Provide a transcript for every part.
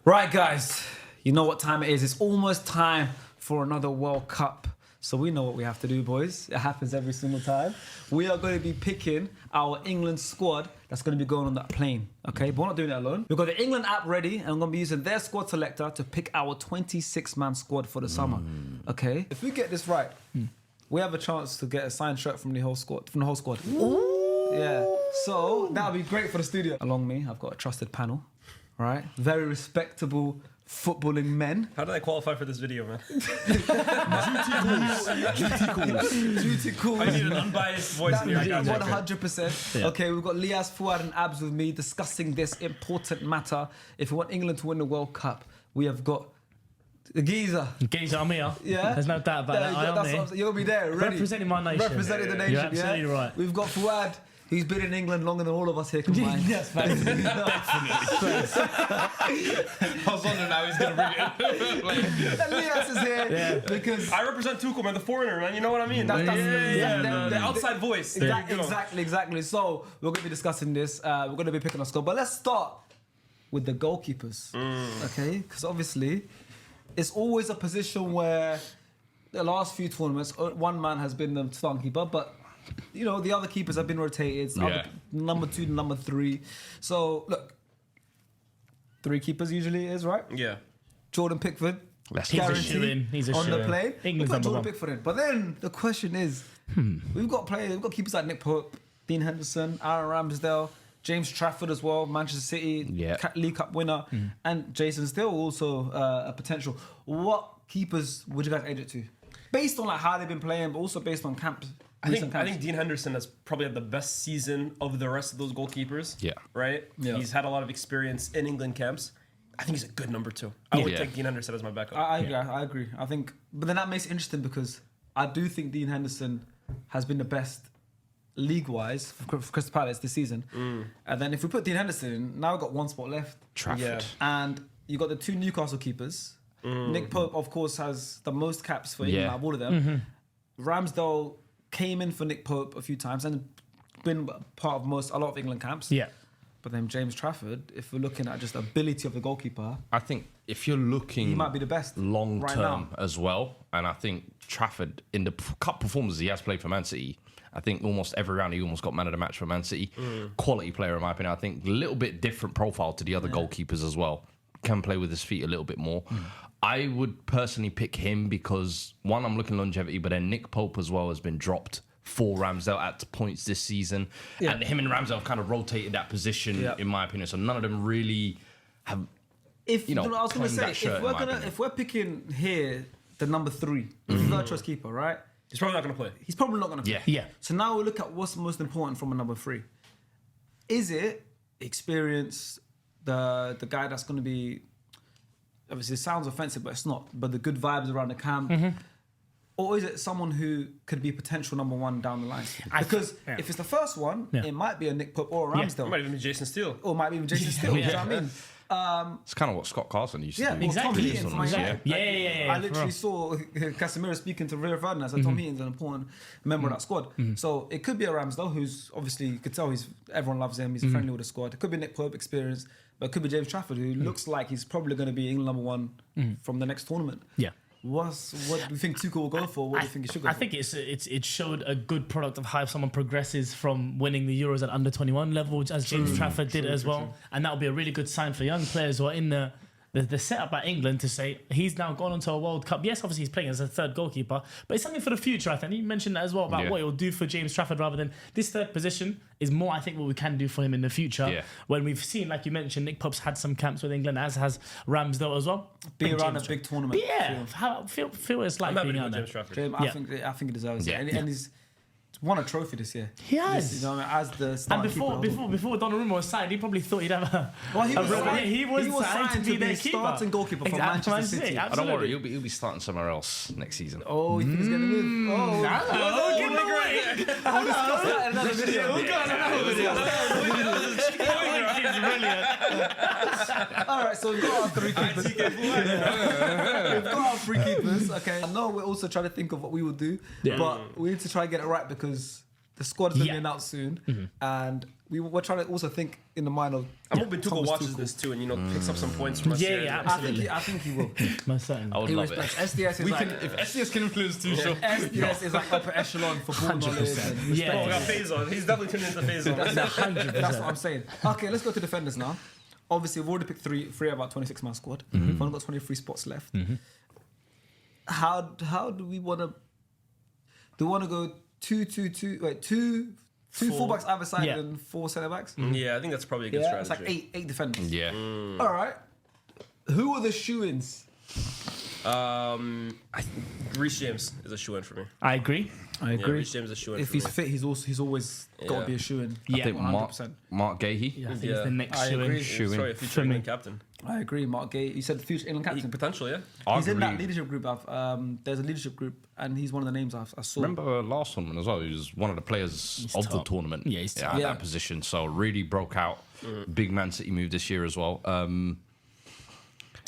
Right, guys, you know what time it is. It's almost time for another World Cup. So we know what we have to do, boys. It happens every single time. We are going to be picking our England squad that's going to be going on that plane, okay? But we're not doing it alone. We've got the England app ready, and we're going to be using their squad selector to pick our 26-man squad for the summer, okay? If we get this right, we have a chance to get a signed shirt from the whole squad. Ooh. Yeah. So that would be great for the studio. Along me, I've got a trusted panel. Right, very respectable footballing men. How do I qualify for this video, man? Duty calls. I need an unbiased voice in here. 100%. Yeah. Okay, we've got Lias, Fuad and Abs with me discussing this important matter. If we want England to win the World Cup, we have got the Geezer. Geezer, I'm here. Yeah? There's no doubt about that. I am here. You'll be there, ready. Representing my nation. Representing the nation, You're absolutely right. We've got Fuad. He's been in England longer than all of us here combined. Yes, definitely. I was wondering how he's going to bring it. And Lias is here because... I represent Tuchel, man, the foreigner, man. You know what I mean? The outside voice. Exactly. So we're going to be discussing this. We're going to be picking our score. But let's start with the goalkeepers. Okay? Because obviously, it's always a position where the last few tournaments, one man has been the starting keeper, but... You know, the other keepers have been rotated. Number 2 to number 3. So, look, 3 keepers usually is, right? Yeah. Jordan Pickford. He's a shoo-in. He's a on shoo-in. the plane. England's We'll put number Jordan one. Pickford in. But then the question is, we've got keepers like Nick Pope, Dean Henderson, Aaron Ramsdale, James Trafford as well, Manchester City, League Cup winner, and Jason Steele also a potential. What keepers would you guys age it to? Based on like how they've been playing, but also based on camps. I think Dean Henderson has probably had the best season of the rest of those goalkeepers. Yeah. Right? Yeah. He's had a lot of experience in England camps. I think he's a good number 2. I would take Dean Henderson as my backup. I agree. I think, but then that makes it interesting because I do think Dean Henderson has been the best league-wise for Crystal Palace this season. And then if we put Dean Henderson in, now we've got one spot left. Trafford. Yeah. And you got the 2 Newcastle keepers. Nick Pope, of course, has the most caps for England out of all of them. Ramsdale came in for Nick Pope a few times and been part of a lot of England camps. Yeah. But then James Trafford, if we're looking at just ability of the goalkeeper, I think if you're looking, he might be the best long right term now. as well. And I think Trafford in the cup performances he has played for Man City, I think almost every round he almost got man of the match for Man City. Quality player in my opinion. I think a little bit different profile to the other goalkeepers as well. Can play with his feet a little bit more. I would personally pick him because one, I'm looking longevity, but then Nick Pope as well has been dropped for Ramsdale at points this season. And him and Ramsdale have kind of rotated that position, in my opinion. So none of them really have, I was going to say, if we're picking here the number 3, the third choice keeper, right? He's probably not going to play. He's probably not going to play. Yeah. So now we look at what's most important from a number 3. Is it experience, the guy that's going to be, obviously it sounds offensive, but it's not, but the good vibes around the camp? Or is it someone who could be potential number 1 down the line? Because if it's the first one, it might be a Nick Pope or a Ramsdale. It might even be Jason Steele. Or it might be even Jason Steele, you know what I mean? it's kind of what Scott Carson used to do. Exactly. Yeah. I literally saw Casemiro speaking to Rio Ferdinand, so Tom Heaton's an important member of that squad. So it could be a Ramsdale, who's obviously, you could tell everyone loves him, he's friendly with the squad. It could be Nick Pope experience, but it could be James Trafford, who looks like he's probably going to be England number 1 from the next tournament. Yeah. What do you think Tuchel will go for? What do you think he should go for? I think it showed a good product of how someone progresses from winning the Euros at under 21 level, as James Trafford did as well. And that will be a really good sign for young players who are in the setup at England to say he's now gone onto a World Cup. Yes, obviously he's playing as a third goalkeeper, but it's something for the future, I think. You mentioned that as well about what it will do for James Trafford rather than this third position is more, I think, what we can do for him in the future. Yeah. When we've seen, like you mentioned, Nick Pope's had some camps with England, as has Ramsdale as well. Be around a big tournament. But feel it's like being out there. James, I think he deserves it. And he's won a trophy this year. He has. You know, as the starting before Donnarumma was signed, he probably thought he'd have a. Well, he was signed to be their starting goalkeeper for Manchester City. Don't worry, he'll be starting somewhere else next season. Oh, you think he's going to move? Oh, give him away. We'll discuss that in another video. All right, so we've got our 3 keepers. We've got our 3 keepers. Okay, I know we're also trying to think of what we will do, but we need to try and get it right because the squad's going to be announced soon, and we're trying to also think in the mind of. I'm hoping Tuchel watches this too, and picks up some points from us. Yeah, absolutely. I think he will. Most certainly. I would love it. SDS is If SDS can influence Tuchel, SDS is like upper echelon for ball knowledge. Yeah. We got Faison. He's definitely turned into Faison. That's what I'm saying. Okay, let's go to defenders now. Obviously, we've already picked three out of our 26-man squad. We've only got 23 spots left. How do we want to? Do we want to go 2-2-2? Wait, two fullbacks either side and 4 centre backs. Yeah, I think that's probably a good strategy. It's like eight defenders. yeah. All right. Who are the shoe-ins? Reece James is a shoe-in for me. I agree. I Yeah, Reece James is a shoe-in If for he's me. fit, he's always got to be a shoe-in. Yeah, I think 100%. Mark Gahey. Yeah, I think Yeah. it's the next I shoe-in. agree. Shoe-in. Sorry, future For me. England captain. I agree. Mark Gay. You said the future England captain. Potential, yeah. He's in that Arguably- leadership group. There's a leadership group, and he's one of the names I saw. Remember last tournament as well? He was one of the players of the top. tournament. Yeah, he's top. at Yeah. that position. So really broke out. Big Man City move this year as well.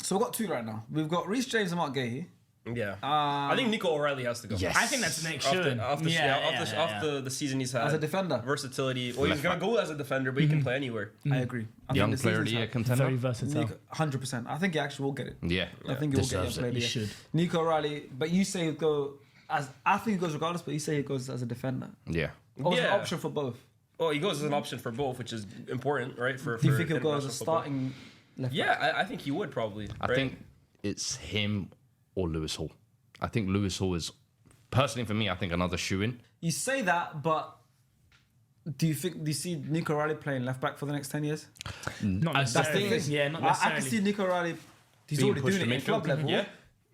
So we've got 2 right now. We've got Reece James and Mark Gay. Yeah. I think Nico O'Reilly has to go. Yes. I think that's the next Off shoe-in. the season he's had. As a defender. Versatility. Well, he's Left going to go as a defender, but he can play anywhere. I agree. I think Young the player of the season's year had- contender. Very versatile. 100%. I think he actually will get it. Yeah. I think he will get Deserves it. Player of the He year. should. Nico O'Reilly, but you say he'll go as. I think he goes regardless, but you say he goes as a defender. Yeah. Or as an Yeah. option for both. Oh, he goes as an option for both, which is important, right? For Do you think he'll go as a international football. starting left back? Yeah, I think he would probably. I think it's him or Lewis Hall. I think Lewis Hall is, personally for me, I think another shoe-in. You say that, but do you see Nico O'Reilly playing left back for the next 10 years? Not That's the necessarily. thing. Yeah, not I necessarily. can see Nico O'Reilly. He's Being already pushed doing it to in club midfield. level. Yeah.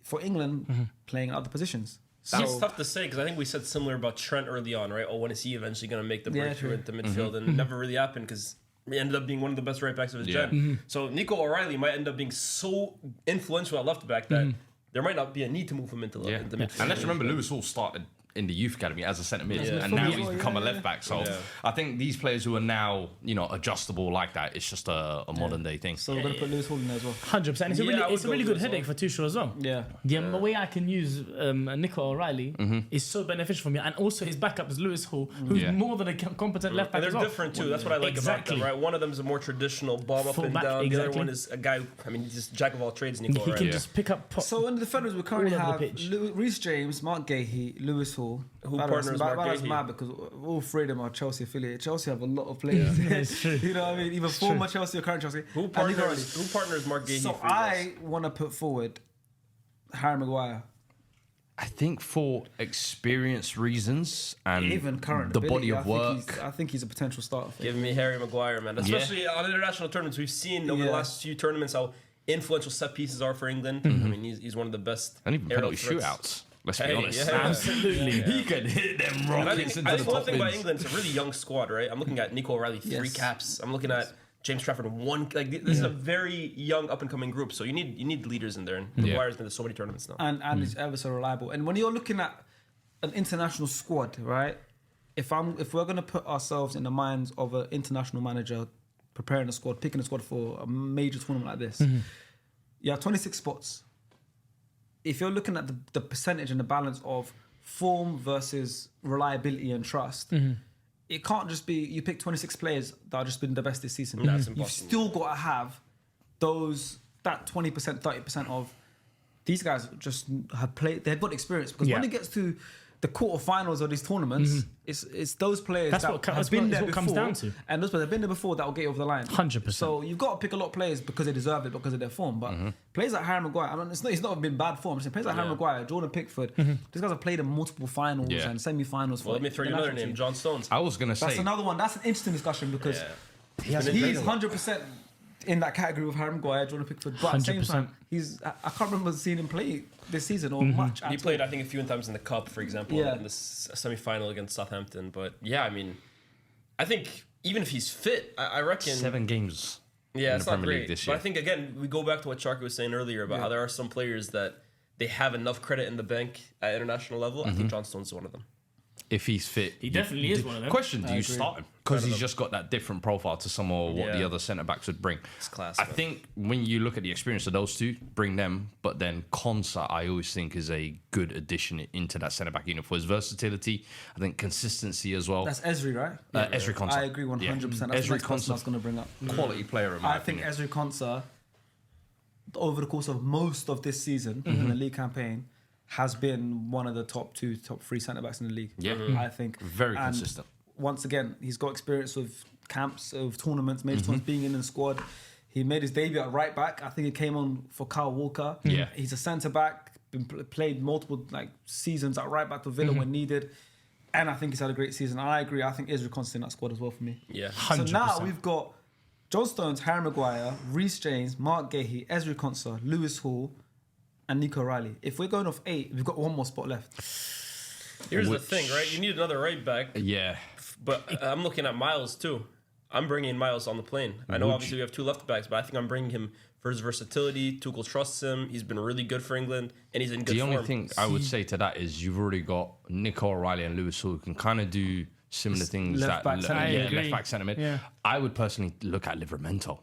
For England, playing in other positions. It's tough to say because I think we said similar about Trent early on, right? Oh, when is he eventually going to make the breakthrough into midfield? And it never really happened because he ended up being one of the best right backs of his gen. So Nico O'Reilly might end up being so influential at left back that there might not be a need to move him into midfield. And let's remember, Lewis Hall started in the youth academy as a centre mid, Yeah. and now Yeah. he's become a left back. So Yeah. I think these players who are now, adjustable like that, it's just a modern day thing. So we're going to put Lewis Hall in there as well. 100%. It's a Yeah, really, I would it's a go really good Lewis headache for Tuchel as well. Yeah. The way I can use Nico O'Reilly is so beneficial for me, and also his backup is Lewis Hall, who's Yeah. more than a competent left back And as they're well. different too. That's what I like Exactly. about them, right? One of them is a more traditional bomb up Full and back, down. The other exactly. one is a guy. He's just jack of all trades. Nico He O'Reilly. can just pick up. So in the defenders, we currently All over have the pitch. Reece James, Mark Gahey, Lewis Hall. Who That partners was- Mark that was Gahey? mad because all 3 of them are Chelsea affiliated. Chelsea have a lot of players. it's true. You know what I mean? Either former Chelsea or current Chelsea. Who And Nico O'Reilly. partners Mark Gahey? So for you guys? I want to put forward Harry Maguire. I think for experience reasons and Even current the ability, body of work. I think he's a potential starter. For Give me Harry Maguire, man. Especially on international tournaments, we've seen over the Yeah. last few tournaments how influential set pieces are for England. I mean, he's one of the best. And even aerial penalty threats. shootouts. Let's be Hey, honest. yeah. Absolutely. He could hit them And I rockets think, into I the think one top thing about bins. England, it's a really young squad, right? I'm looking at Nico O'Reilly, 3 Yes. caps. I'm looking at James Trafford, 1. Like this is a very young, up and coming group. So you need leaders in there, and Maguire's been to so many tournaments now. And he's ever so reliable. And when you're looking at an international squad, right? If we're gonna put ourselves in the minds of an international manager preparing a squad, picking a squad for a major tournament like this, you have 26 spots. If you're looking at the percentage and the balance of form versus reliability and trust, it can't just be you pick 26 players that have just been the best this season. That's You've impossible. still got to have that 20%, 30% of these guys just have played. They've got experience because when Yeah. it gets to the quarterfinals of these tournaments, it's those players That's that what have been there what before, comes down to. and those players have been there before that will get you over the line. 100%. So you've got to pick a lot of players because they deserve it because of their form. But players like Harry Maguire, he's not been bad form. I'm saying players like Harry Maguire, Jordan Pickford, these guys have played in multiple finals Yeah. and semi-finals. Well, let me throw you another name, John Stones. I was gonna That's say another one. That's an interesting discussion because He's he's 100% in that category with Harry Maguire, Jordan Pickford. But at the same 100%. time, I can't remember seeing him play this season or much. He at played, all. I think, a few times in the cup, for example, Yeah. in the semi-final against Southampton. But yeah, I mean, I think even if he's fit, I reckon 7 games. Yeah, in it's the not Premier League great. this But year. I think again we go back to what Sharky was saying earlier about how there are some players that they have enough credit in the bank at international level. I think John Stones is one of them. If he's fit, He definitely is one of them. Question: Do you agree. start him because he's just got that different profile to some of what the other centre backs would bring? It's class. I man. think when you look at the experience of those two, bring them. But then Konsa, I always think is a good addition into that centre back unit for his versatility. I think consistency as well. That's Esri, right? Esri Konsa. I agree 100%. That's the Esri next person I was Konsa, going to bring up. quality player in my I think opinion. Esri Konsa, over the course of most of this season in the league campaign, has been one of the top 3 centre backs in the league. Yeah. I think Very And consistent. Once again, he's got experience with camps, of tournaments, major tournaments, being in the squad. He made his debut at right back. I think he came on for Kyle Walker. Yeah. He's a centre back. Played multiple seasons at right back for Villa when needed. And I think he's had a great season. And I agree. I think Esri Konsa in that squad as well for me. Yeah. 100%. So now we've got John Stones, Harry Maguire, Reece James, Mark Gahey, Esri Konsa, Lewis Hall, and Nico Riley. If we're going off 8, we've got one more spot left. Here's Which- the thing, right? You need another right back, Yeah. but I'm looking at Miles too. I'm bringing Miles on the plane. I know obviously we have 2 left backs, but I think I'm bringing him for his versatility. Tuchel trusts him. He's been really good for England, and he's in good The form. only thing I would say to that is you've already got Nico O'Reilly and Lewis who can kind of do similar things. left back centre mid. I agree. left back centre mid. Yeah. I would personally look at Livramento.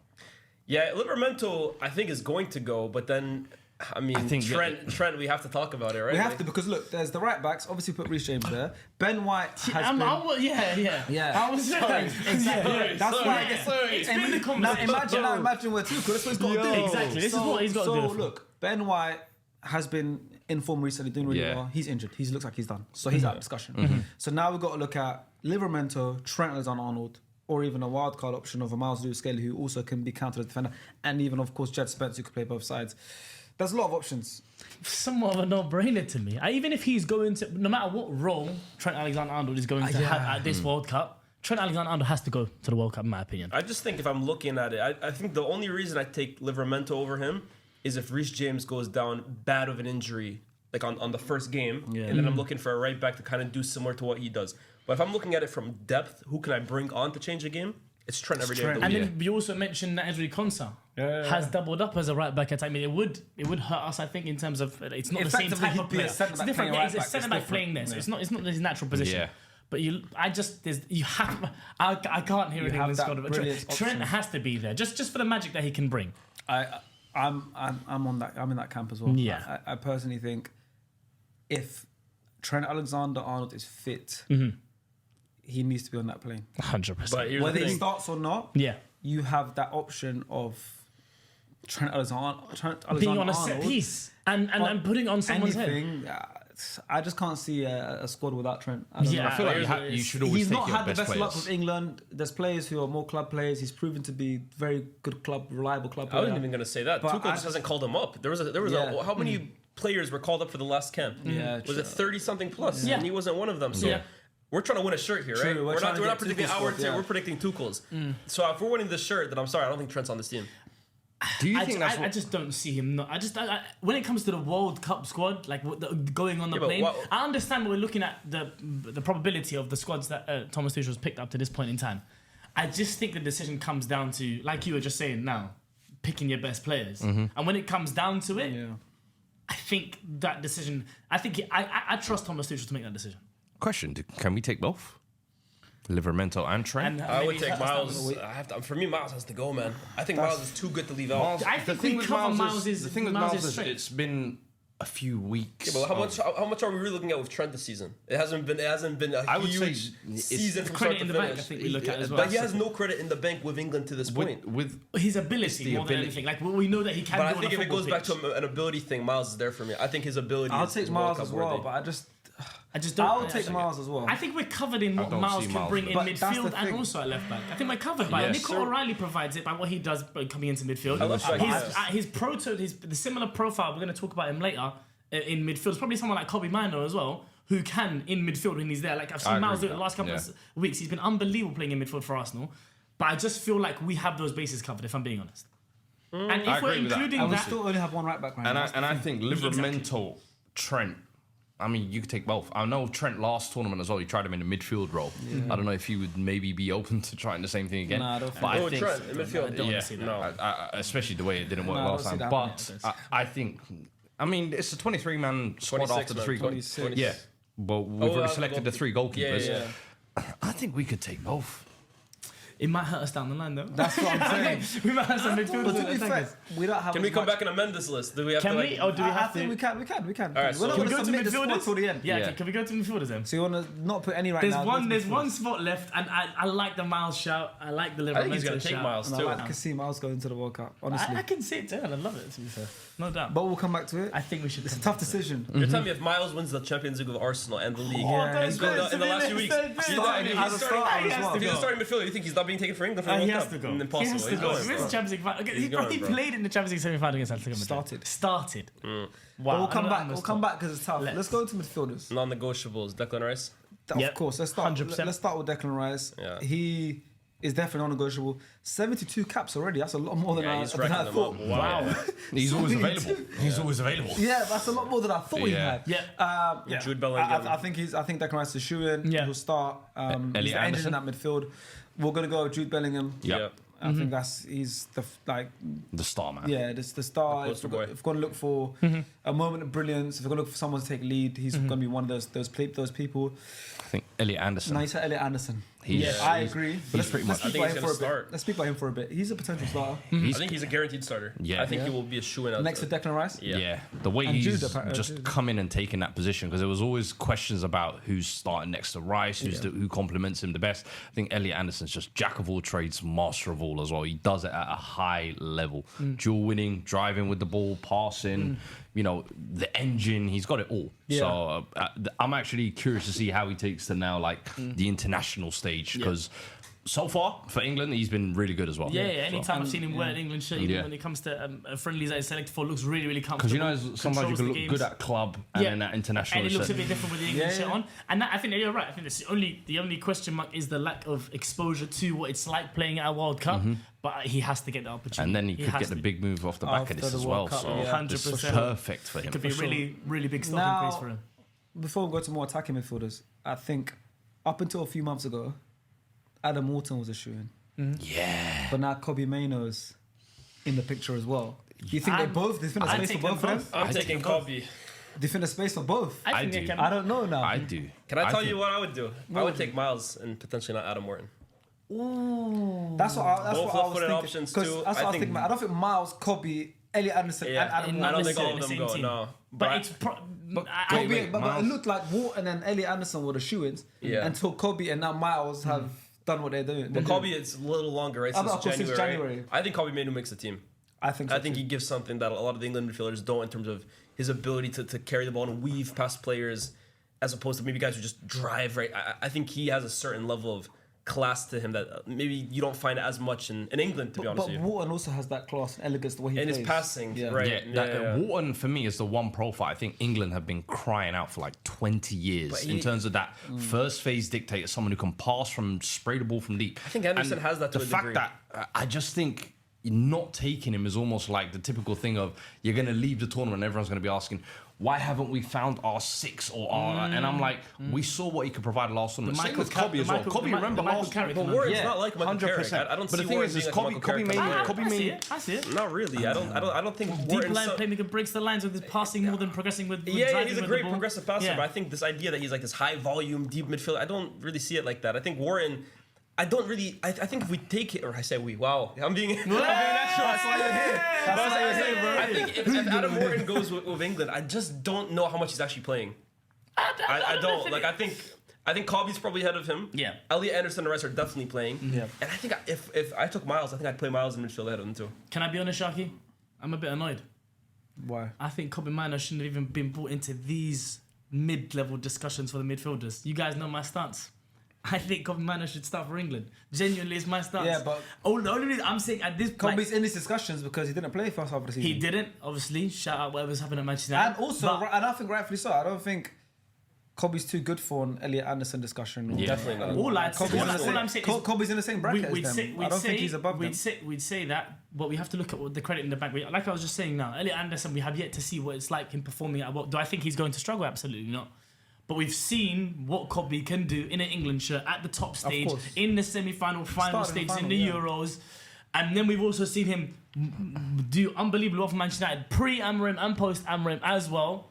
Yeah, Livramento, I think, is going to go, but then, I mean, think- Trent, we have to talk about it, right? We have to, because look, there's the right backs. Obviously, put Reece James there. Ben White has been. Yeah. I was Sorry, exactly. That's why I guess. It's been the Now conversation. imagine we're 2. That's what he's got to do. Exactly. This is what he's got to do. So look, Ben White has been in form recently, doing really Yeah. well. He's injured. He looks like he's done. So he's out of discussion. So now we've got to look at Livramento, Trent Alexander-Arnold, or even a wild card option of a Miles Lewis-Skelly who also can be counted as a defender, and even of course Jed Spence who could play both sides. There's a lot of options. Somewhat of a no-brainer to me. Even if he's going to, no matter what role Trent Alexander-Arnold is going to have at this World Cup, Trent Alexander-Arnold has to go to the World Cup, in my opinion. I just think if I'm looking at it, I think the only reason I take Livramento over him is if Reece James goes down bad of an injury, like on the first game, and then I'm looking for a right back to kind of do similar to what he does. But if I'm looking at it from depth, who can I bring on to change the game? It's Trent every day. of the And week. then you also mentioned that Esri Konsa has doubled up as a right back at time. I mean, it would hurt us, I think, in terms of it's not the same Effectively, type he'd of be a player. centre It's back different. playing Yeah, right he's a back. centre It's back different. playing there. So Yeah. it's not his natural position. Yeah. But you have. I can't hear You it in have the that squad. But brilliant Trent option. has to be there just for the magic that he can bring. I'm on that. I'm in that camp as well. Yeah. I personally think if Trent Alexander-Arnold is fit, he needs to be on that plane. 100%. But here's Whether the he thing. starts or not, Yeah. you have that option of Trent Alexander-Arnold Being on a set piece and putting on someone's head. anything. I just can't see a squad without Trent. I don't know. Yeah. I feel like Here's you should always He's take not your had the best best luck players. with England. There's players who are more club players. He's proven to be very good club, reliable club I player. wasn't even going to say that. But Tuchel I just hasn't called him up. There was Yeah. how many players were called up for the last camp? Yeah, Was it 30 something plus? Yeah. And he wasn't one of them. So Yeah. we're trying to win a shirt here, right? True, we're We're trying not to we're get not predicting Tuchel's our squad, team. yeah. We're predicting Tuchel's. So if we're winning this shirt, then I'm sorry, I don't think Trent's on this team. Do you I, think I, that's I what, just don't see him. No, I when it comes to the World Cup squad, like going on the Yeah, but plane, what- I understand we're looking at the probability of the squads that Thomas Tuchel's picked up to this point in time. I just think the decision comes down to, like you were just saying now, picking your best players. And when it comes down to it, I think that decision. I trust Thomas Tuchel to make that decision. question? Can we take both? Livramento and Trent? And I would maybe take that's Miles. For me, Miles has to go, man. I think Miles is too good to leave out. I think we cover Miles's- the thing with Miles's Miles is strength. it's been a few weeks. Yeah, but how much are we really looking at with Trent this season? It hasn't been a I would say huge it's season from credit start in to the bank, finish. I think we look at as well. But he has no credit in the bank with England to this point. with his ability the more than ability. anything. Like we know that he can. But do I on think a if it football goes back pitch. to an ability thing, Miles is there for me. I think his ability. I'll is take World Miles Cup as well, worthy. but I just don't. I'll take Miles as well. I think we're covered in what don't Miles see can Miles, bring in but that's the midfield and thing. also at left back. I think we're covered by it. Yes. Nico O'Reilly provides it by what he does coming into midfield. love that, His yes. the similar profile. We're going to talk about him later in midfield. It's probably someone like Kobe Mino as well, who can in midfield when he's there. Like I've I seen Miles do agree it the with last couple that, of weeks. He's been unbelievable playing in midfield for Arsenal. But I just feel like we have those bases covered. If I'm being honest. And if I we're agree with that. including and we that, still only have one right back right and now. I think Livramento, Trent. I mean, you could take both. I know Trent last tournament as well. He tried him in the midfield role. I don't know if he would maybe be open to trying the same thing again. Nah, I don't think but I Oh, think, Trent in midfield. I don't yeah, wanna see that. No. especially the way it didn't work No, I last don't see time. that But I think, I mean, it's a 23-man squad 26, after the man. 3 26. Yeah, Well, we've already selected the 3 goalkeepers. Yeah. I think we could take both. It might hurt us down the line, though. That's what I'm saying. We might have some But midfielders to and be fair, attackers. we don't have. Can we come back and amend this list? Do we have Can to we? Or do we I have think to? we can. All right, We're so not Can we going to go to submit the squad midfielders? till the end. Yeah. Can we go to midfielders then? So you want to not put any right There's now? there's one spot left, and I like the Miles shout. I like the I think he's Livramento gonna take shout. Miles And too. I like to see Miles go into the World Cup, honestly. I can see it too, and I love it. To be fair, no doubt. But we'll come back to it. I think we should. It's a come tough back to it. decision. You're telling me if Miles wins the Champions League with Arsenal and the league Yeah, in the last few weeks, Starting as a starter as well. if he's a starting midfielder, you think he's not being taken for England for the He World has Cup? to go. Impossible. He has to He's go. going, He missed bro. the Champions League final. Okay, He's he going, bro. played in the Champions League semi-final against Atletico Madrid. Started. Well, Wow. we'll come back. We'll come back because it's tough. Let's. Let's go to midfielders. Non-negotiables. Declan Rice. Yep. Of course. Let's start. 100%. Let's start with Declan Rice. Yeah. He is definitely non-negotiable. 72 caps already. That's a lot more than Yeah, I he's than racking I them thought. up. Wow. He's always available. He's always available. Yeah, that's a lot more than I thought he Yeah. had. Yeah. Jude Bellingham. I think Declan Rice is shoo-in. Yeah. He'll start. He's Elliot the engine Anderson. in that midfield. We're gonna go with Jude Bellingham. Yep. I think he's the The star man. yeah, this the star. The If poster we're boy. going to look for a moment of brilliance, if we're going to look for someone to take lead, he's going to be one of those people. I think Elliot Anderson. No, you said Elliot Anderson. He's- I agree. But let's, pretty let's much- speak I about think him he's for a gonna bit. start. Let's speak about him for a bit. He's a potential starter. I think he's a guaranteed starter. Yeah. I think Yeah. he will be a shoe-in out Next to there. Declan Rice. Yeah. The way And he's Jude, apparently, just Jude. come in and taken that position, because there was always questions about who's starting next to Rice, who complements him the best. I think Elliot Anderson's just jack of all trades, master of all as well. He does it at a high level. Dual winning, driving with the ball, passing, the engine. He's got it all. Yeah. So I'm actually curious to see how he takes to now, like the international stage, because so far for England, he's been really good as well. Yeah, anytime I've seen him wear an England shirt, even when it comes to friendlies that he's selected for, looks really, really comfortable. Because sometimes you can look good at club and then at international. And it looks shirt. a bit different with the England shirt on. And that, I think that you're right. I think that's the only question mark is the lack of exposure to what it's like playing at a World Cup. But he has to get the opportunity. And then he could has get the to. big move off the back After of this the as World well. Cup, So yeah. it's 100%. perfect for him. It could be a really, really big stock Now- increase for him. Before we go to more attacking midfielders, I think up until a few months ago, Adam Morton was a shoo-in. Yeah. But now Kobe Maino's in the picture as well. Do you think I'm- do you think there's I'd space for take both them of them? both. I'm I'd taking take them both. Kobe. Do you think there's space for both? I think do. they can. I don't know now. I do. Can I tell think- you what I would do? I would take Miles and potentially not Adam Morton. That's what I Both was left-footed thinking. options 'Cause too. that's what I was thinking. I don't think Miles, Kobe, Elliot Anderson, and Adam in I Morton. don't think all of the them same go. team. No, But it's Kobe, wait, but it Miles- looked like Wharton and Elliot Anderson were the shoo-ins Yeah. until Kobe and now Miles have done what they're doing. But Kobe, it's a little longer, right? Oh, Since of course, since January. January. I think Kobe Mainu makes the team. I think so I think too. he gives something that a lot of the England midfielders don't in terms of his ability to carry the ball and weave past players, as opposed to maybe guys who just drive, right? I think he has a certain level of class to him that maybe you don't find as much in England, to be honest But with you. Wharton also has that class and elegance the way he And plays. his passing, Yeah. right? Yeah, Wharton for me is the one profile I think England have been crying out for like 20 years But in he- terms of that first phase dictator, someone who can pass from spray the ball from deep. I think Anderson And has that to the a fact degree. that I just think not taking him is almost like the typical thing of you're going to leave the tournament and everyone's going to be asking, why haven't we found our six or our... And I'm like, we saw what he could provide last tournament. Same with Kobe as well. Kobe, remember last... Carrick. But Warren's not like Michael 100%. Carrick. I don't But see the thing Warren is being like Kobe Michael Carrick. made... I see it. Not really. I don't think Deep Warren's line so- playmaker breaks the lines with his passing more than progressing with Yeah, driving he's a with great the ball. progressive passer, Yeah. but I think this idea that he's like this high volume, deep midfielder, I don't really see it like that. I think Warren, I don't really. I think if we take it, or I say we. Wow, I'm being natural. That's why you're here. That's why you're here, bro. I think if Adam Morton goes with England, I just don't know how much he's actually playing. I don't like. I think Kobe's probably ahead of him. Yeah. Elliot Anderson and the rest are definitely playing. Yeah. And I think if I took Miles, I think I'd play Miles in midfield ahead of him too. Can I be honest, Sharky? I'm a bit annoyed. Why? I think Kobe Mino shouldn't have even been brought into these mid-level discussions for the midfielders. You guys know my stance. I think Kobe Mino should start for England. Genuinely, it's my stance. Yeah, but the only reason I'm saying at this point, Kobe's in these discussions because he didn't play first half of the season. he didn't. Obviously, shout out whatever's happened at Manchester United. And also, But- and I think rightfully so. I don't think Kobe's too good for an Elliot Anderson discussion. Or Definitely not. all I'm saying is Kobe's in the same bracket as them. I don't think he's above them. We'd say that, but we have to look at the credit in the bank. Like I was just saying now, Elliot Anderson, we have yet to see what it's like him performing at what. Do I think he's going to struggle? Absolutely not. But we've seen what Kobe can do in an England shirt at the top stage, course. in the semi-final, final Started in stages, in the the final, Euros. And then we've also seen him do unbelievable for Manchester United, pre-Amorim and post-Amorim as well.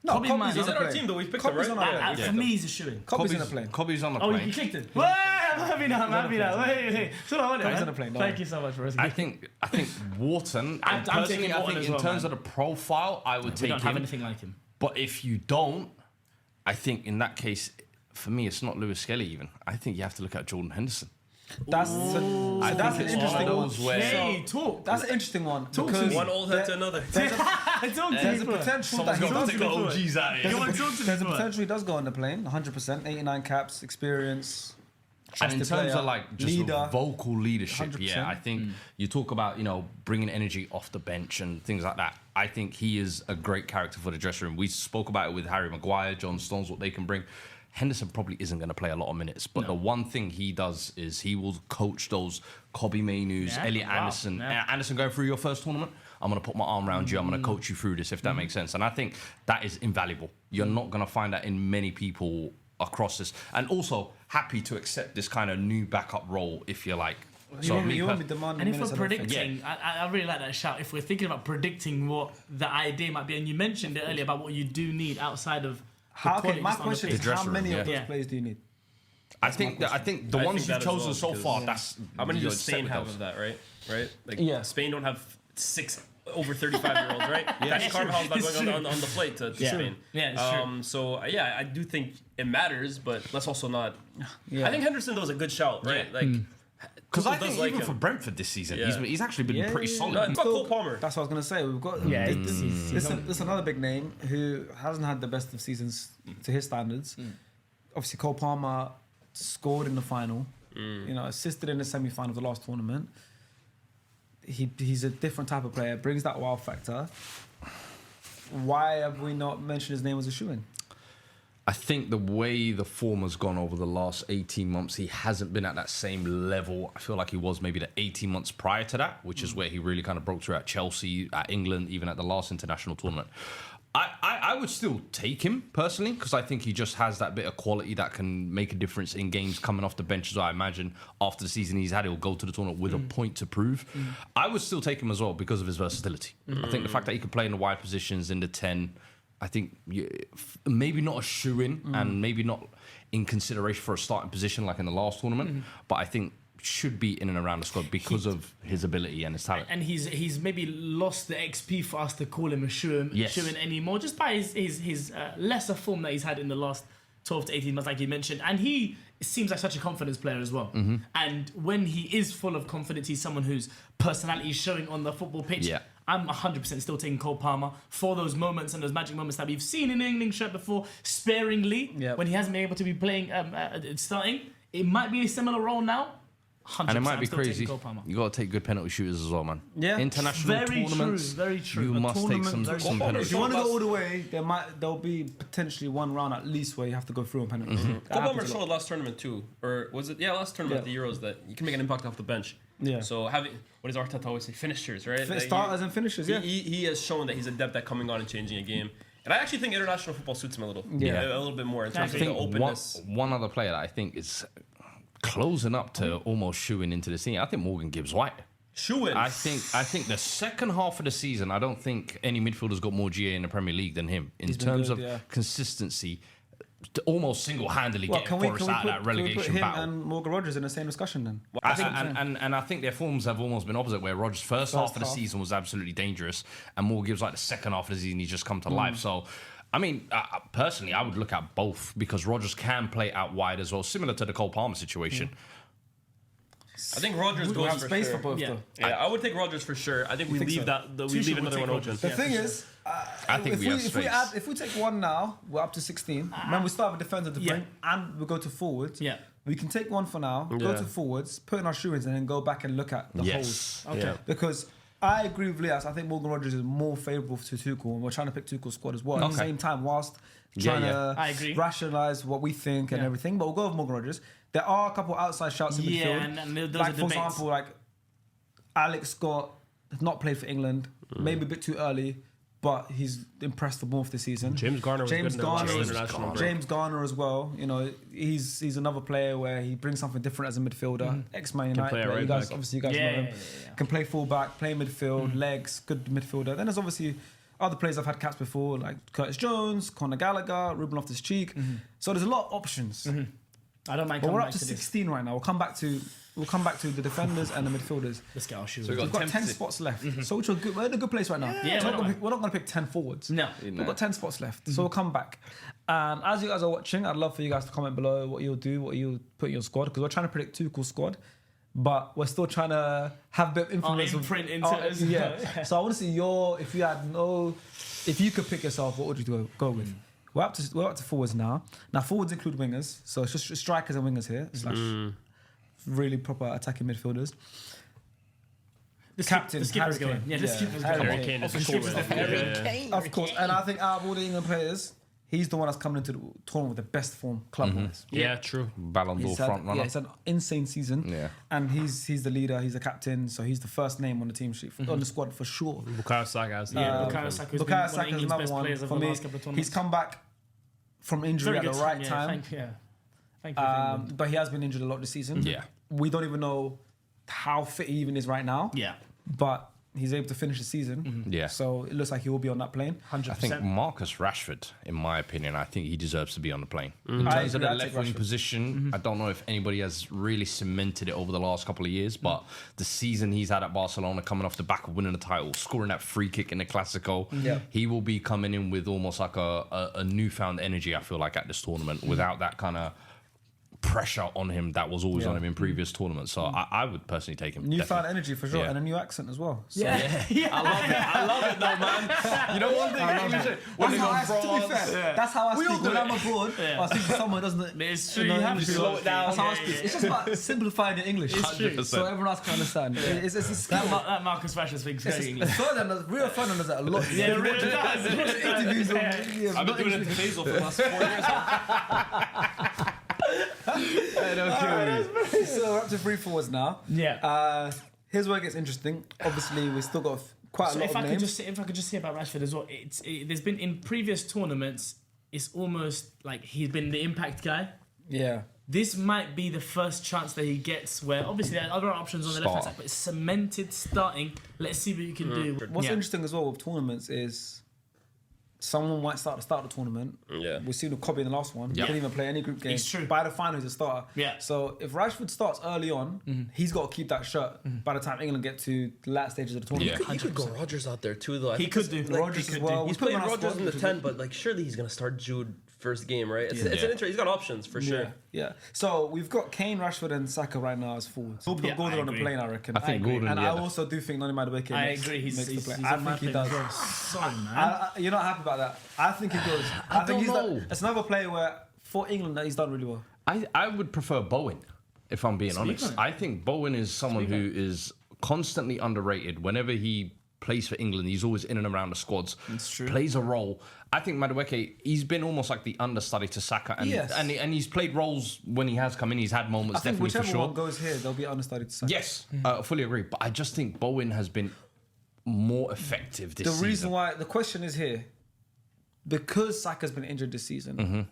No, Kobe Kobe's might- on He's the in our plane. team, though. We've picked Kobe's him, on right? our Yeah. plane. For me, he's a shoo-in. Kobe's on the plane. Kobe's on the Oh, plane. you clicked it. Wait, I'm happy now. I'm happy now. Wait. So I want it. Kobe's man. on the plane, don't Thank worry. you so much for I think Wharton. I'm personally, taking I Wharton think as in well, terms man. of the profile, I would We take don't have him. anything like him. But if you don't, I think in that case, for me, it's not Lewis Skelly even. I think you have to look at Jordan Henderson. That's I that's think an it's one of interesting one. those where- Hey, talk. That's an interesting one to because me. One old head to another. Talk to there's me, a bro. potential that he got does to go. go. OGs out here. Go on, talk to me, There's a bro. potential he does go on the plane. 100%, 89 caps, experience. And in trusted terms player, of like just leader, vocal leadership, 100%. yeah, I think you talk about bringing energy off the bench and things like that. I think he is a great character for the dressing room. We spoke about it with Harry Maguire, John Stones, what they can bring. Henderson probably isn't going to play a lot of minutes, but the one thing he does is he will coach those Kobe Mainus, Yeah, Elliot wow, Anderson. yeah. Anderson going through your first tournament, I'm going to put my arm around you. I'm going to coach you through this, if that makes sense. And I think that is invaluable. You're not going to find that in many people across this. And also happy to accept this kind of new backup role, if you like. You won't be demanding And if minutes, we're I don't think. predicting, I really like that shout. If we're thinking about predicting what the idea might be, and you mentioned it earlier about what you do need outside of My question is, how dressing room, many of yeah. those players do you need? I think the I ones think you've that as chosen well, so because- far, that's How many you're does set Spain with have those. of that, right? Like Yeah. Spain don't have 6 over 35-year-olds, right? Danny Carvajal's not It's going true. on the flight to Yeah. Spain. Yeah, it's true. So yeah, I do think it matters, but let's also not. Yeah. I think Henderson though is a good shout, right? Yeah. Like Because I Tuchel does think like even him. for Brentford this season, Yeah. he's actually been pretty solid. No, it's got Cole Palmer. That's what I was gonna say. We've got Yeah, this is another big name who hasn't had the best of seasons to his standards. Obviously, Cole Palmer scored in the final. Assisted in the semi-final of the last tournament. He's a different type of player. Brings that wow factor. Why have we not mentioned his name as a shoo-in? I think the way the form has gone over the last 18 months, he hasn't been at that same level. I feel like he was maybe the 18 months prior to that, which is where he really kind of broke through at Chelsea, at England, even at the last international tournament. I would still take him personally because I think he just has that bit of quality that can make a difference in games coming off the bench. As I imagine after the season he's had, he'll go to the tournament with a point to prove. I would still take him as well because of his versatility. I think the fact that he can play in the wide positions, in the 10, I think maybe not a shoe-in and maybe not in consideration for a starting position like in the last tournament, but I think should be in and around the squad because of his ability and his talent. And he's maybe lost the XP for us to call him a shoo-in anymore, just by his lesser form that he's had in the last 12 to 18 months, like you mentioned. And he seems like such a confidence player as well. And when he is full of confidence, he's someone whose personality is showing on the football pitch. Yeah. I'm 100% still taking Cole Palmer for those moments and those magic moments that we've seen in the England shirt before, sparingly, when he hasn't been able to be playing, starting. It might be a similar role now. 100%, And it might I'm be still taking crazy. Cole Palmer. You got to take good penalty shooters as well, man. Yeah. International Very tournaments. true, very true. You A must take tournament, some very penalty If you want to shooters. go all the way, there'll be potentially one round at least where you have to go through on penalties. That Cole Palmer happens a lot. showed last tournament too, or was it? Yeah, last tournament at the Euros that you can make an impact off the bench. Yeah. So what does Arteta always say? Finishers, right? Like, Starters and finishers, yeah. He has shown that he's adept at coming on and changing a game. And I actually think international football suits him a little. Yeah. A little bit more in terms I of the think openness. one other player that I think is closing up to almost shooing into the scene. I think Morgan Gibbs-White. Shoo-in. I think the second half of the season, I don't think any midfielder's got more GA in the Premier League than him in He's been terms good, of yeah. consistency. To almost single-handedly Well, getting Forest out of that relegation him battle. and Morgan Rogers in the same discussion then? I think, and I think their forms have almost been opposite, where Rodgers' first half of the half. season was absolutely dangerous, and Morgan Gibbs, like the second half of the season, he's just come to life. So, I mean, personally, I would look at both because Rodgers can play out wide as well, similar to the Cole Palmer situation. I think Rodgers We goes have for space sure. for both Yeah. though. Yeah, I would take Rodgers for sure. I think we think leave so? we leave another one open. The thing is, I think we have space. if we take one now, we're up to 16. Then we start with defensive defense and we go to forwards. Yeah. We can take one for now, go Yeah. to forwards, put in our shoe-ins, and then go back and look at the Yes. holes. Okay. Yeah. Because I agree with Lias. I think Morgan Rogers is more favourable to Tuchel, and we're trying to pick Tuchel's squad as well. At the Okay. same time, whilst Yeah, trying yeah. I agree. to rationalise what we think and Yeah. everything, but we'll go with Morgan Rogers. There are a couple outside shouts in Yeah, midfield. and those like are for debates. example, like Alex Scott has not played for England, maybe a bit too early, but he's impressed more this season. James Garner was good in the last Garner, international break. James Garner as well. You know, he's another player where he brings something different as a midfielder. Ex-Man United play a player. right You guys, back. obviously, you guys Yeah, know him. yeah. Can play full back, play midfield, legs, good midfielder. Then there's obviously other players have had caps before, like Curtis Jones, Conor Gallagher, Ruben Loftus-Cheek. So there's a lot of options. I don't mind But coming we're back up to to this. 16 right now. We'll come back to the defenders and the midfielders. Let's get our shoes. So we on. We've got 10 spots left. So we're in a good place right now. Yeah, we're not going to pick 10 forwards. No. We've got 10 spots left. So we'll come back. And as you guys are watching, I'd love for you guys to comment below what you'll do, what you'll put in your squad, because we're trying to predict Tuchel's squad. But we're still trying to have a bit of influence. Imprint into it as well. Yeah. So I want to see if you could pick yourself, what would you go with? We're up to forwards now. Now forwards include wingers, so it's just strikers and wingers here. / really proper attacking midfielders. Captain the skipper's Harry going. Kane. Yeah, the skipper's Harry going. Kane. Kane is The a skipper's forward. definitely going. Of course, and I think out of all the England players, he's the one that's coming into the tournament with the best form club-wise. Yeah, true. Ballon d'Or front runner. It's an insane season. Yeah. And he's the leader, he's the captain, so he's the first name on the team sheet, on the squad for sure. Bukayo Saka has Bukayo Saka's been Bukayo one of Saka is England's another best one players over for the me. last couple of tournaments. He's come back from injury Very at good the right time. Thank you for England. But he has been injured a lot this season. Yeah. We don't even know how fit he even is right now. Yeah. But he's able to finish the season. Yeah. So it looks like he will be on that plane. 100%. I think Marcus Rashford, in my opinion, I think he deserves to be on the plane. I In terms of agree, the I'd take left wing Rashford. position, I don't know if anybody has really cemented it over the last couple of years, but the season he's had at Barcelona, coming off the back of winning the title, scoring that free kick in the Clasico, he will be coming in with almost like a newfound energy, I feel like, at this tournament, without that kind of pressure on him that was always on him in previous tournaments. So I would personally take him. Newfound definitely. energy for sure, Yeah. and a new accent as well. So. I love it though, man. You know one thing, English, when they That's go how I, to be France, fair, that's how I We all speak do when it. I'm abroad. I speak to someone who doesn't. It's true. know You have English to well. slow it down. That's how I speak. It's just about simplifying the English. It's true. 100%. So everyone else can understand. It's a skill. That Marcus Rashford speaks very English. Real Ferdinand does that a lot. Yeah, really does. Interviews on, I've been doing it to Basil for the last 4 years. So we're up to 3 forwards now. Yeah. Here's where it gets interesting. Obviously, we still got quite a So lot if of names. if I could just say about Rashford as well, there's been in previous tournaments, it's almost like he's been the impact guy. Yeah. This might be the first chance that he gets where obviously there are other options on the left hand Start. side, but it's cemented starting. Let's see what you can do. What's Yeah. interesting as well with tournaments is someone might start the tournament. Yeah. We've seen Kobe in the last one. He Yeah. didn't even play any group game. It's true. By the final, he's a starter. Yeah. So if Rashford starts early on, he's got to keep that shirt by the time England get to the last stages of the tournament. Yeah. He could go Rodgers out there too, though. I He think could it's- do. like, Rodgers he as could well. do. He's We put him playing on our Rodgers squad, in the which is 10, good. but like surely he's gonna start Jude first game, right? It's an Yeah. interest. He's got options for sure. Yeah. So we've got Kane, Rashford, and Saka right now as forwards. We'll put Yeah, Gordon I on the agree. plane, I reckon. I think agree. Gordon, And I yeah. also do think Noni Madueke I makes agree. the He's play. on I my think he plane as does. well. Sorry, man. You're not happy about that. I think he goes. I think don't he's know. it's another player where for England that he's done really well. I would prefer Bowen, if I'm being honest. on it. I think Bowen is someone who is constantly underrated. Whenever he plays for England, he's always in and around the squads. That's true. Plays a role. I think Madueke, he's been almost like the understudy to Saka, and Yes. and he's played roles when he has come in. He's had moments, I think definitely for whichever sure. one goes here, they'll be understudied to Saka. Yes, fully agree. But I just think Bowen has been more effective this The season. reason why the question is here, because Saka's been injured this season,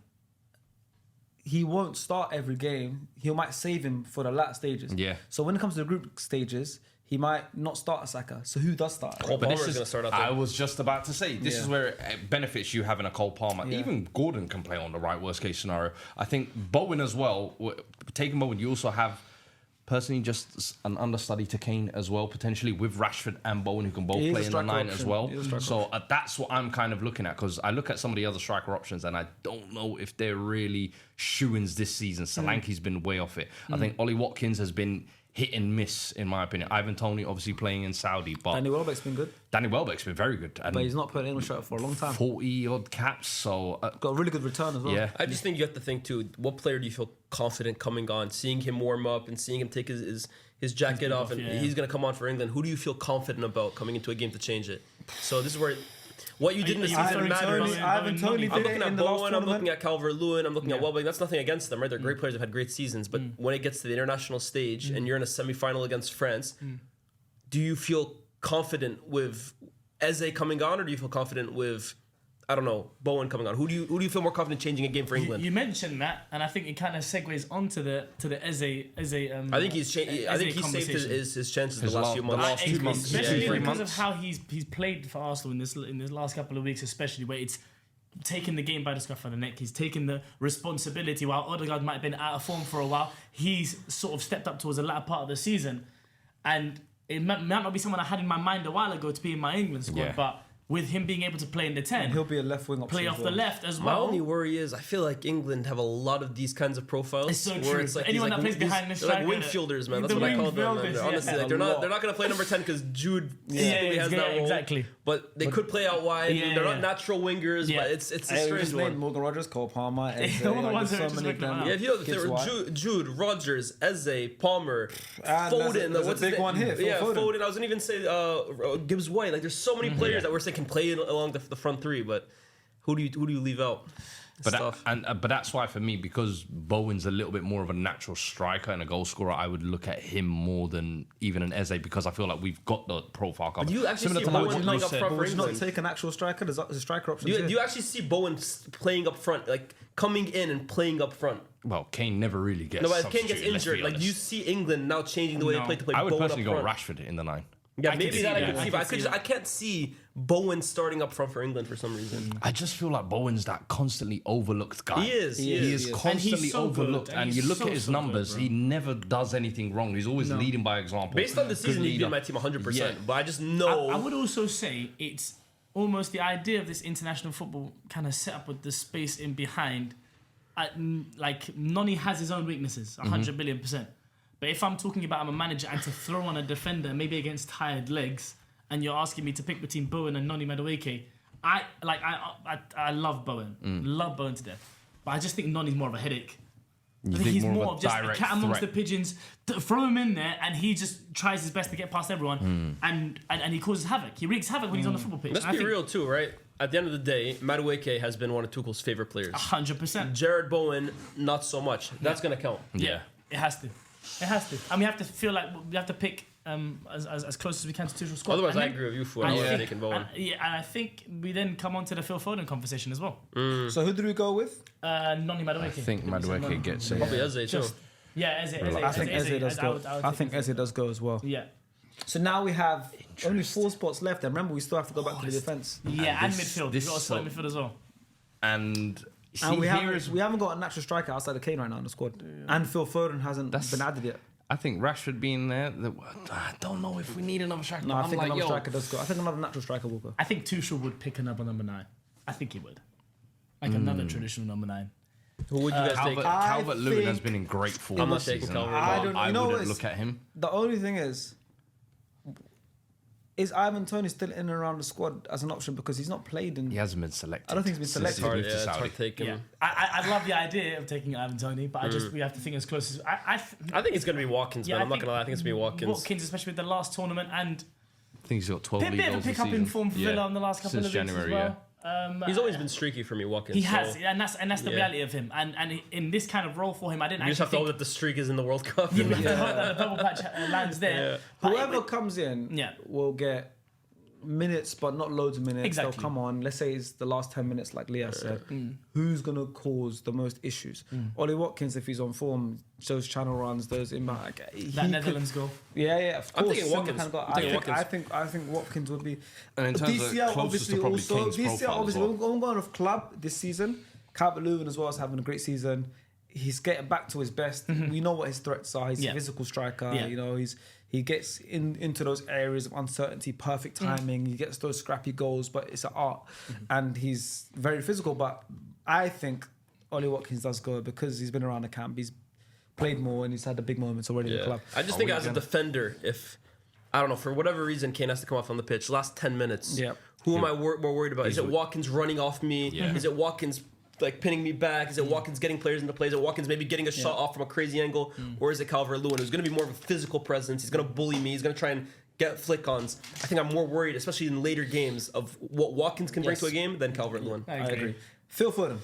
he won't start every game. He might save him for the latter stages. Yeah. So when it comes to the group stages, he might not start Saka. So who does start? Cole But Palmer this is is, gonna start out there. I was just about to say, this Yeah. is where it benefits you having a Cole Palmer. Yeah. Even Gordon can play on the right, worst case scenario. I think Bowen as well, taking Bowen, you also have personally just an understudy to Kane as well, potentially with Rashford and Bowen, who can both He is play a in the striker nine option. as well. He is a striker So that's what I'm kind of looking at, because I look at some of the other striker options and I don't know if they're really shoo-ins this season. Solanke's been way off it. I think Ollie Watkins has been hit and miss, in my opinion. Ivan Toney obviously playing in Saudi, but Danny Welbeck's been good, Danny Welbeck's been very good. And but he's not put an English shirt for a long time. 40 odd caps, so Got a really good return as well. yeah. I just think you have to think too. What player do you feel confident coming on, seeing him warm up and seeing him take his jacket off, and yeah. he's gonna come on for England? Who do you feel confident about coming into a game to change it? So this is where what you did in the you season referring to matters. Bowen? Ivan Toney I'm did looking it at in the last Bowen, I'm tournament. looking at Calvert-Lewin, I'm looking at Welbeck. That's nothing against them, right? They're great players, have had great seasons. But when it gets to the international stage and you're in a semi-final against France, do you feel confident with Eze coming on, or do you feel confident with I don't know, Bowen coming on? Who do you feel more confident changing a game for England? You mentioned that, and I think it kind of segues onto the Eze. I think he's saved his chances the last few months. last 2 months, especially yeah. because of how he's played for Arsenal in this last couple of weeks, especially where it's taking the game by the scruff of the neck. He's taken the responsibility. While Odegaard might have been out of form for a while, he's sort of stepped up towards the latter part of the season, and it might not be someone I had in my mind a while ago to be in my England squad, but with him being able to play in the 10, and he'll be a left wing option. play off the left as My well. only worry is I feel like England have a lot of these kinds of profiles. It's so where true. It's like Anyone that plays behind the they're like striker, wingfielders, man. That's the what I call them. wingfielders, Man. Honestly, yeah. like, they're not going to play number 10 because Jude Yeah, has that role. exactly. But they could play out wide. Yeah, they're yeah. not natural wingers, Yeah. but it's a Hey, we strange just one. named Morgan Rogers, Cole Palmer, Eze, all the like, ones there's that are so just many of looking them. around. Yeah, if you know, Kids there were White. Jude, Rogers, Eze, Palmer, And Foden. there's a what's big his one name? here, Phil Yeah, Foden. Foden. I was gonna even say Gibbs White. Like, there's so many players that we're saying can play along the front three, but who do you leave out? But that's why for me, because Bowen's a little bit more of a natural striker and a goal scorer, I would look at him more than even an Eze, because I feel like we've got the profile covered. Do you actually Similar see to Bowen what you playing up said. front for Would you not England? take an actual striker? There's a striker option. Do you actually see Bowen playing up front, like coming in and playing up front? Well, Kane never really gets No, but if Kane gets substituted, let's be injured, like honest. you see England now changing the way they play to play I would Bowen up personally go front. Rashford in the 9. Yeah, I maybe can see that I that. can I see, can but see I can't see Bowen starting up front for England for some reason. I just feel like Bowen's that constantly overlooked guy. He is. He is And constantly he's so good, overlooked. and And he's you look so, at his so good, numbers, bro. he never does anything wrong. He's always leading by example. Based on the Good season, he'd be leader. in my team 100%. Yeah. But I just know. I would also say it's almost the idea of this international football kind of set up with the space in behind. Like Noni has his own weaknesses, 100 billion%. But if I'm talking about I'm a manager and to throw on a defender, maybe against tired legs, and you're asking me to pick between Bowen and Noni Madueke, I love Bowen, love Bowen to death. But I just think Noni's more of a headache. I think he's more of just a cat amongst the pigeons. Throw him in there, and he just tries his best to get past everyone, and he causes havoc. He wreaks havoc when he's on the football pitch. Let's be real too, right? At the end of the day, Madueke has been one of Tuchel's favorite players. 100%. Jared Bowen, not so much. That's gonna count. Yeah, it has to. It has to. And we have to feel like we have to pick as close as we can to Tuchel's squad. Otherwise, And I then- agree with you, Fu. I and was think- taking Bowen. and I think we then come on to the Phil Foden conversation as well. So who did we go with? Noni Madueke. I think Madueke gets it. Probably Eze too. Just- Yeah, Eze. I think Eze does go. I think Eze does go as well. Yeah. So now we have only 4 spots left. And remember, we still have to go back to the defence. Yeah, and this- midfield. this We've got a spot in midfield as well. And see, And we here is haven't got a natural striker outside of Kane right now in the squad. And Phil Foden hasn't been added yet. I think Rashford being there, I don't know if we need another striker. No, I I'm think like, another yo, striker does go. I think another natural striker will go. I think Tuchel would pick another number 9. I think he would. Like another traditional number 9. Who would you guys take? Calvert-Lewin has think- been in great form I'm not this taking season. Calvert-Lewin. I don't- you know wouldn't what's- look at him. The only thing is Ivan Toney still in and around the squad as an option because he's not played in. He hasn't been selected. I don't think he's been since selected. moved to It's Saudi. hard taking Yeah, him. I love the idea of taking Ivan Toney, but we have to think as close as I think it's gonna be Watkins, Yeah, man. I I'm not think gonna lie. I think it's gonna be Watkins. Watkins, especially with the last tournament, and I think he's got 12 bit league of a goals this pick up in season. form for Villa in the last couple Since of weeks January, as well. He's always been streaky for me, Watkins. He has, so and that's the Yeah. reality of him. And in this kind of role for him, I didn't You just actually have to hope think that the streak is in the World Cup. we have to hope that the double patch lands there. Yeah. But Whoever comes in Yeah. will get minutes, but not loads of minutes. Exactly. They'll come on. Let's say it's the last 10 minutes, like Leah said. Who's going to cause the most issues? Ollie Watkins, if he's on form, shows channel runs, those inbound. that Netherlands goal. Yeah, of I'm course. thinking similar Watkins. kind of guy. I'm thinking I think Watkins would be. And in terms of DCL closest obviously to probably also. Kane's DCL profile as obviously. well. We're going off club this season. Calvert-Lewin as well is having a great season. He's getting back to his best. We know what his threats are. He's Yeah. a physical striker. Yeah. You know, he gets into those areas of uncertainty, perfect timing. He gets those scrappy goals, but it's an art. And he's very physical. But I think Ollie Watkins does go because he's been around the camp. He's played more and he's had the big moments already in the club. I just think as a defender, if I don't know, for whatever reason, Kane has to come off on the pitch last 10 minutes. Yeah. Who am I more worried about? Is it Watkins running off me? Yeah. Is it Watkins like pinning me back? Is it Watkins getting players into plays? Is it Watkins maybe getting a shot off from a crazy angle? Or is it Calvert-Lewin who's going to be more of a physical presence? He's going to bully me. He's going to try and get flick-ons. I think I'm more worried, especially in later games, of what Watkins can bring to a game than Calvert-Lewin. I I agree. Phil Foden.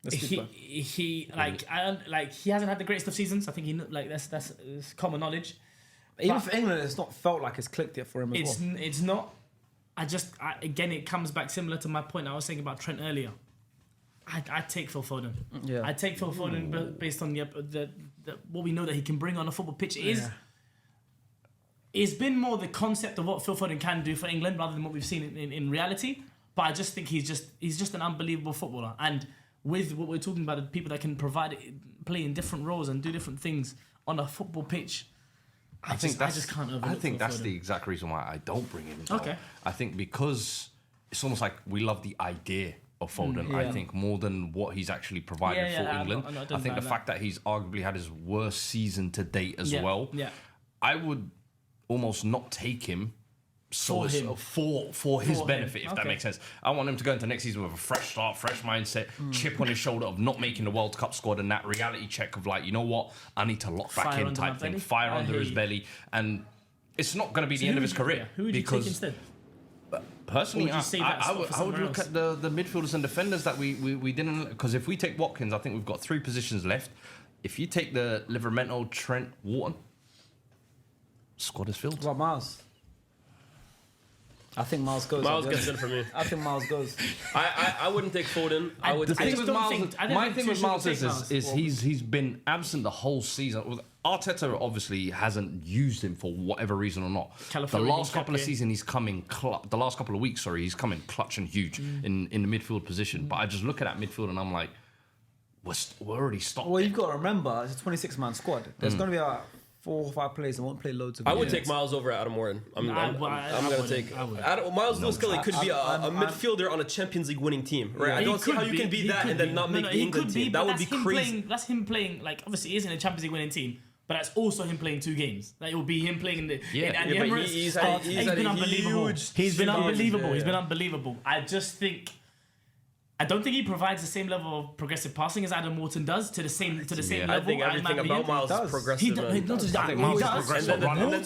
Let's keep going. He he hasn't had the greatest of seasons. I think that's common knowledge. Even for England, it's not felt like it's clicked yet for him as well. It's not. again, it comes back similar to my point I was saying about Trent earlier. I'd take Phil Foden. Yeah. I'd take Phil Foden based on the what we know that he can bring on a football pitch. It's been more the concept of what Phil Foden can do for England rather than what we've seen in reality. But I just think he's just an unbelievable footballer. And with what we're talking about, the people that can play in different roles and do different things on a football pitch, I just can't overlook I think Phil that's Foden. the exact reason why I don't bring him in. Okay. I think because it's almost like we love the idea of Foden. I think more than what he's actually provided for England. I'm not I think the that. fact that he's arguably had his worst season to date as well. Yeah. I would almost not take him for his benefit, if that makes sense. I want him to go into next season with a fresh start, fresh mindset, chip on his shoulder of not making the World Cup squad, and that reality check of like, you know what, I need to lock back in type thing, fire under his belly, and it's not going to be the end of his career. Who would you take instead? Personally, Or would you save that I spot would for somewhere look else? at the midfielders and defenders that we didn't, because if we take Watkins, I think we've got 3 positions left. If you take the Livramento, Trent, Wharton, squad is filled. What about Miles? I think Miles goes. Miles gets in for me. I think Miles goes. I wouldn't take Foden. I would. The thing take with Miles- My thing with Miles take Miles. is he's been absent the whole season. Arteta obviously hasn't used him for whatever reason or not. The last couple of seasons he's come in the last couple of weeks, he's come in clutch and huge in the midfield position. But I just look at that midfield and I'm like, we're already stopped. Well, you've got to remember, it's a 26-man squad. There's going to be 4 or 5 players that won't play loads of games. I would take Miles over Adam Wharton. I'm going to take Miles Lewis-Kelly could be a midfielder on a Champions League winning team, right? I don't see how you can be that and then not make the England team. That would be crazy. That's him playing, like, obviously he isn't a Champions League winning team, but that's also him playing 2 games. Like, it will be him playing in the Emirates. He's been unbelievable. He's been unbelievable. He's been Yeah. unbelievable. I don't think he provides the same level of progressive passing as Adam Wharton does to the same level. I think everything about Miles is progressive. He does.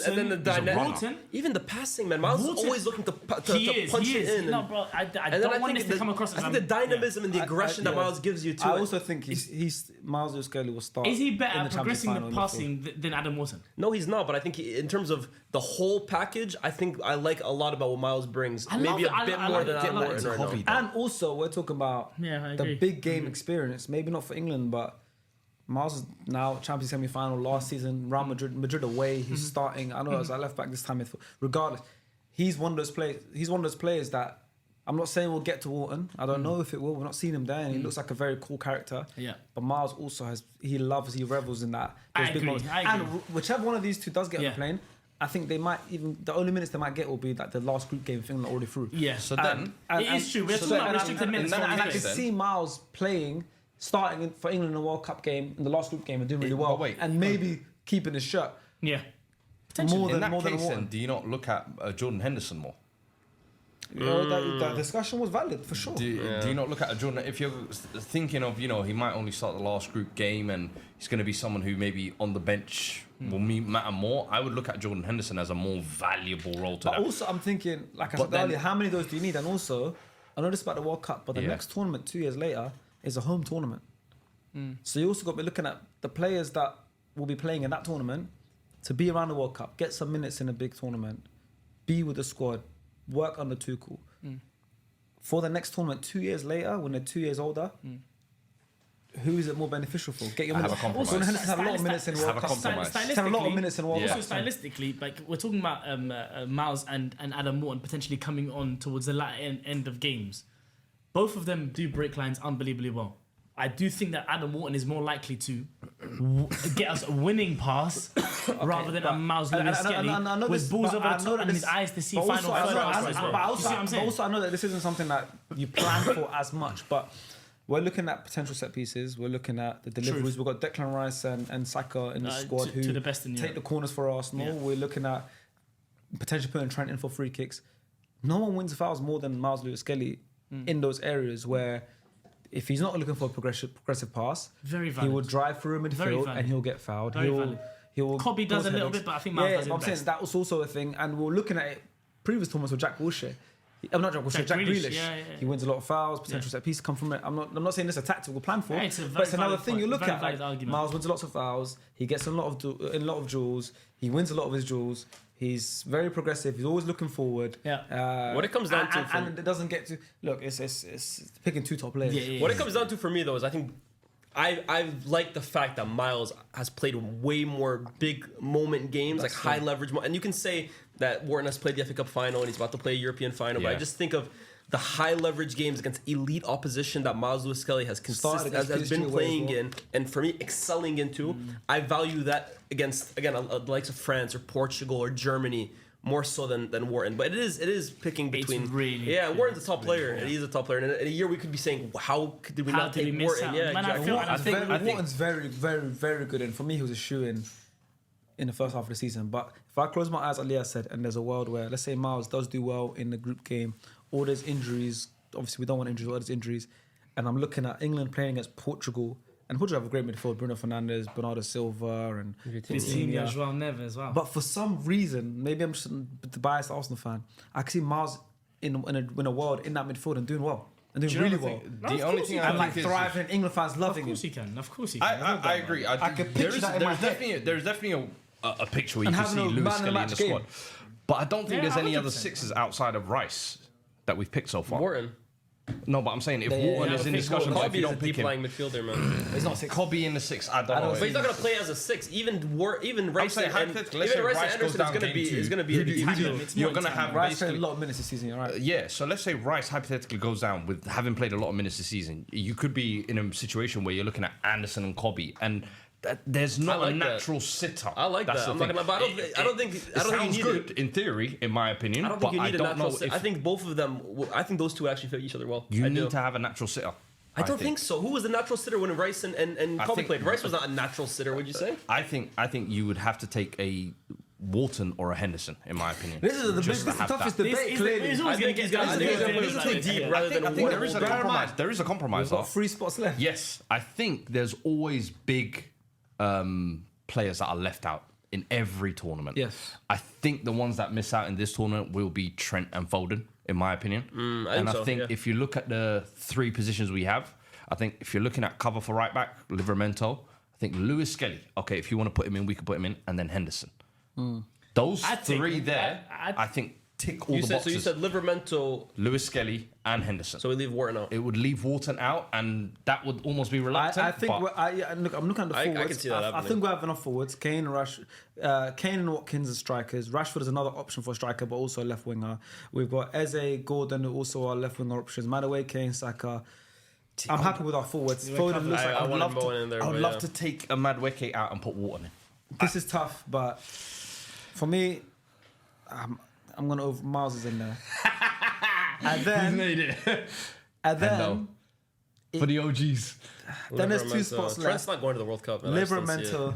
And then the dynamic, even the passing, man. Miles is always looking to punch it in. No, bro, I don't want this to come across as... I think the dynamism and the aggression that Miles gives you too. I also think he's Miles Lewis-Kelly will start. Is he better in at the progressing Champions the final passing than Adam Wharton? No, he's not. But I think in terms of the whole package, I think I like a lot about what Miles brings. Maybe a bit more than Adam Wharton right now. And also, we're talking about the big game experience. Maybe not for England, but Miles is now Champions semi-final last season. Real Madrid away. He's starting. I know I was at left back this time. Regardless, he's one of those players. He's one of those players that I'm not saying we'll get to Wharton. I don't know if it will. We're not seeing him there, and he looks like a very cool character. Yeah. But Miles also he revels in that. I agree. And whichever one of these two does get on the plane, I think they might the only minutes they might get will be like the last group game thing already through. Yeah. So then it is true. We're talking about restricted minutes. And I can see Miles starting for England in the World Cup game, in the last group game, and doing really well. And maybe keeping his shirt. Yeah. More in than that case, Wharton. do you not look at Jordan Henderson more? You know, that discussion was valid for sure. Do you not look at a Jordan, if you're thinking of, he might only start the last group game and he's going to be someone who maybe on the bench will matter more, I would look at Jordan Henderson as a more valuable role to that. But also I'm thinking, like I said earlier, how many of those do you need? And also, I know this about the World Cup, but the next tournament 2 years later is a home tournament. So you also got to be looking at the players that will be playing in that tournament to be around the World Cup, get some minutes in a big tournament, be with the squad, work under Tuchel. For the next tournament 2 years later, when they're 2 years older, who is it more beneficial for? Get your minutes. Have a compromise. Also, Henderson had a lot of minutes in World Cup. Had a lot of minutes in World Cup. Also, stylistically, like we're talking about Miles and Adam Wharton potentially coming on towards the latter end of games. Both of them do break lines unbelievably well. I do think that Adam Wharton is more likely to get us a winning pass rather than a Miles Lewis-Kelly with balls over the top and his eyes to see final third as well. But also, I know that this isn't something that you plan for as much, but we're looking at potential set pieces. We're looking at the deliveries. We've got Declan Rice and Saka in the squad who the best in take the corners for Arsenal. Yeah. We're looking at potentially putting Trent in for free kicks. No one wins fouls more than Miles Lewis-Kelly in those areas where if he's not looking for a progressive pass, he will drive through a midfield and he'll get fouled. Kobe does a little bit, but I think Miles does it I'm saying that was also a thing. And we're looking at it previous tournaments with Jack Wilshere. Not Jack Wilshere, Jack Grealish. He wins a lot of fouls, potential set pieces come from it. I'm not saying this is a tactical plan for it, but it's another thing you look at. Like, Miles wins lots of fouls. He gets a lot of duels. He wins a lot of his duels. He's very progressive. He's always looking forward. Yeah. What it comes down to and it doesn't get to look. It's picking 2 top players. What it comes down to for me though is I think I like the fact that Miles has played way more big moment games, like high leverage, and you can say that Wharton has played the FA Cup final and he's about to play a European final, but I just think of the high leverage games against elite opposition that Miles Lewis-Skelly has been playing in, and for me excelling into. I value that against again the likes of France or Portugal or Germany more so than Wharton. But it is picking between. It's really Wharton's a top player, and he's a top player. And in a year we could be saying, how did we not take Wharton? Yeah, Man, exactly. I think Wharton's very, very, very good, and for me, he was a shoe-in the first half of the season. But if I close my eyes, like Leah said, and there's a world where, let's say Miles does do well in the group game, or there's injuries, obviously we don't want injuries, or there's injuries, and I'm looking at England playing against Portugal, and Portugal have a great midfield, Bruno Fernandes, Bernardo Silva, and Vitinha as well, Neves as well. But for some reason, maybe I'm just the biased Arsenal fan, I can see Miles in a world in that midfield and doing well. And doing really well. The only thing I And like think is thriving, England fans Of loving course him. he can. Of course he can. I agree. I could picture that in my head. There's definitely a picture where you And can having see a Lewis man of the Skelly in match the game. squad. But I don't think Yeah, there's any other 100%. sixes outside of Rice that we've picked so far. Wharton. No, but I'm saying if Wharton is in discussion, but if Kobe you is a don't pick deep him, lying midfielder, man. It's not six. Kobe in the six, I don't know. But he's not gonna play as a 6. Even Rice saying and hypothetically, let's say Rice and Rice goes Anderson down is gonna game two. is gonna be Who a do you- deep who do you- team. It's You're more gonna time. have Rice played a basically. lot of minutes this season, you're right. Yeah, so let's say Rice hypothetically goes down with having played a lot of minutes this season. You could be in a situation where you're looking at Anderson and Kobe, and there's not I like a that. natural sitter. I like That's that. the I'm not thing. gonna. But I don't think It you sounds need good it. in theory, in my opinion. I don't but think you need I a don't natural know sitter. if I think both of them. I think those two actually fit each other well. you I need do. to have a natural sitter. I don't think so. Who was the natural sitter when Rice and I Kobe think- played? Rice was not a natural sitter. Would you say? I think you would have to take a Wharton or a Henderson, in my opinion. This is the Just to have toughest that. debate, clearly. It's I always going think to he's get gonna. I think he's down. gonna take deep Yeah. rather I than think there is a Bear in compromise. mind, There is a compromise, We've though. got 3 spots left. Yes, I think there's always big players that are left out in every tournament. Yes. I think the ones that miss out in this tournament will be Trent and Foden, in my opinion. I think so, yeah. if you look at the 3 positions we have, I think if you're looking at cover for right back, Livramento, I think Lewis Skelly. Okay, if you want to put him in, we can put him in, and then Henderson. Those I'd take- 3 there, I'd- I think tick all You the said so. boxes. You said Livramento. Lewis Skelly and Henderson. So we leave Wharton out. It would leave Wharton out, and that would almost be reluctant. I think but I'm looking at the I forwards. can see that I happening. think we have enough forwards. Kane and Watkins as strikers. Rashford is another option for a striker, but also a left winger. We've got Eze, Gordon, who also are left winger options. Madueke, Kane, Saka. I'm happy with our forwards. Foden looks like I I'd want love Bowen to. in there. I would but love yeah. to take a Madueke out and put Wharton in. This is tough, but for me, I'm gonna over Miles is in there. And then, made it. and then, Hendo. For the OGs. then there's 2 Livramento. spots Trent's left. not going to the World Cup. Man. I just don't see it. Livramento,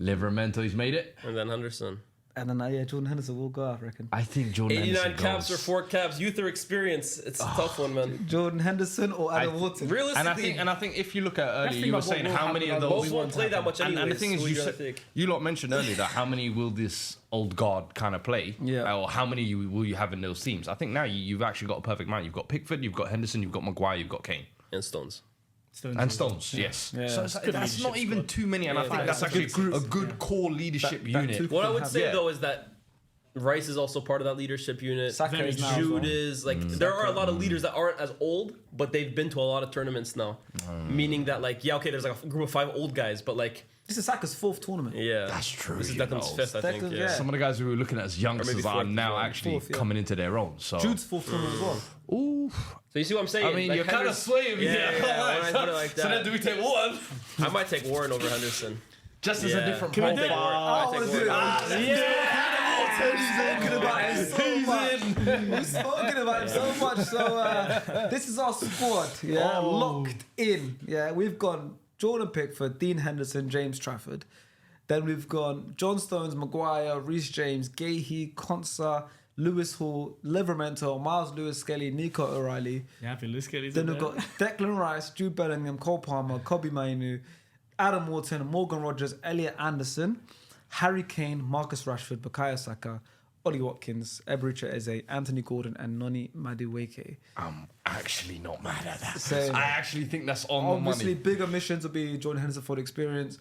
Livramento, he's made it. And then Henderson. and then Jordan Henderson will go, I reckon. I think Jordan 89 Henderson caps or goes. 4 caps. Youth or experience. It's a tough one, man. Jordan Henderson or Adam Wharton. Realistically, And I think if you look at earlier, think you were about what saying will how many of happen. those. both won't play that much anyways. And the thing is, Who you you gonna said, take? you lot mentioned earlier that how many will this old guard kind of play? Yeah. Or how many will you have in those teams? I think now you've actually got a perfect man. You've got Pickford, you've got Henderson, you've got Maguire, you've got Kane. And Stones. And Stones, yes. Yeah. So Good that's not leadership even squad. too many, and I think that's it's a actually good group. a good core leadership That unit. two- What I would have- say yeah. though is that Rice is also part of that leadership unit. Saka Very is now as Jude well. is like there are a lot of leaders that aren't as old, but they've been to a lot of tournaments now. Meaning that like there's like a group of 5 old guys, but like This is Saka's 4th tournament. yeah, That's true, This is you Declan's know. 5th, I think. Declan, Yeah. yeah. Some of the guys we were looking at as youngsters maybe are fourth now as well. actually Fourth, yeah. coming into their own. So Jude's 4th tournament as well. Ooh. So you see what I'm saying? I mean, Like, you're kind of Henderson- swaying me. Yeah, when I put it like So then that. do we take one? I might take Warren over Henderson. Just as a Yeah. different Can we do it? profile. I wanna take do it. Warren. He's spoken about him so much. We've spoken about him so much. So this is our squad. Yeah, locked in. Yeah, we've gone Jordan Pickford, Dean Henderson, James Trafford. Then we've gone John Stones, Maguire, Reece James, Gahey, Konsa, Lewis Hall, Livramento, Miles Lewis Skelly, Nico O'Reilly. Yeah, happy Lewis Kelly's Then in we've there. got Declan Rice, Jude Bellingham, Cole Palmer, Kobe Mainu, Adam Wharton, Morgan Rogers, Elliot Anderson, Harry Kane, Marcus Rashford, Bukayo Saka, Ollie Watkins, Eberechi Eze, Anthony Gordon, and Noni Madueke. I'm actually not mad at that. Same. I actually think that's on Obviously, the money. big omissions will be Jordan Henderson for the experience.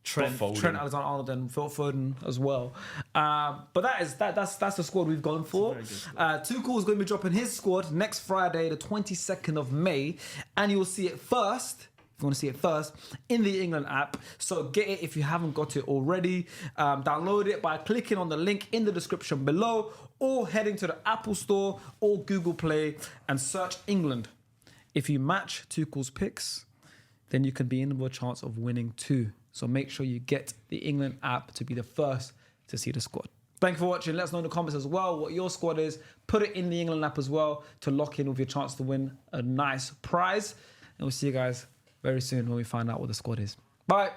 Trent. Trent Alexander-Arnold and Phil Foden as well. But that's the squad we've gone for. Tuchel is going to be dropping his squad next Friday, the 22nd of May, and you'll see it first. If you want to see it first, in the England app. So get it if you haven't got it already. Download it by clicking on the link in the description below, or heading to the Apple Store or Google Play and search England. If you match Tuchel's picks, then you can be in with a chance of winning too. So make sure you get the England app to be the first to see the squad. Thank you for watching. Let us know in the comments as well what your squad is. Put it in the England app as well to lock in with your chance to win a nice prize. And we'll see you guys very soon when we find out what the squad is. Bye.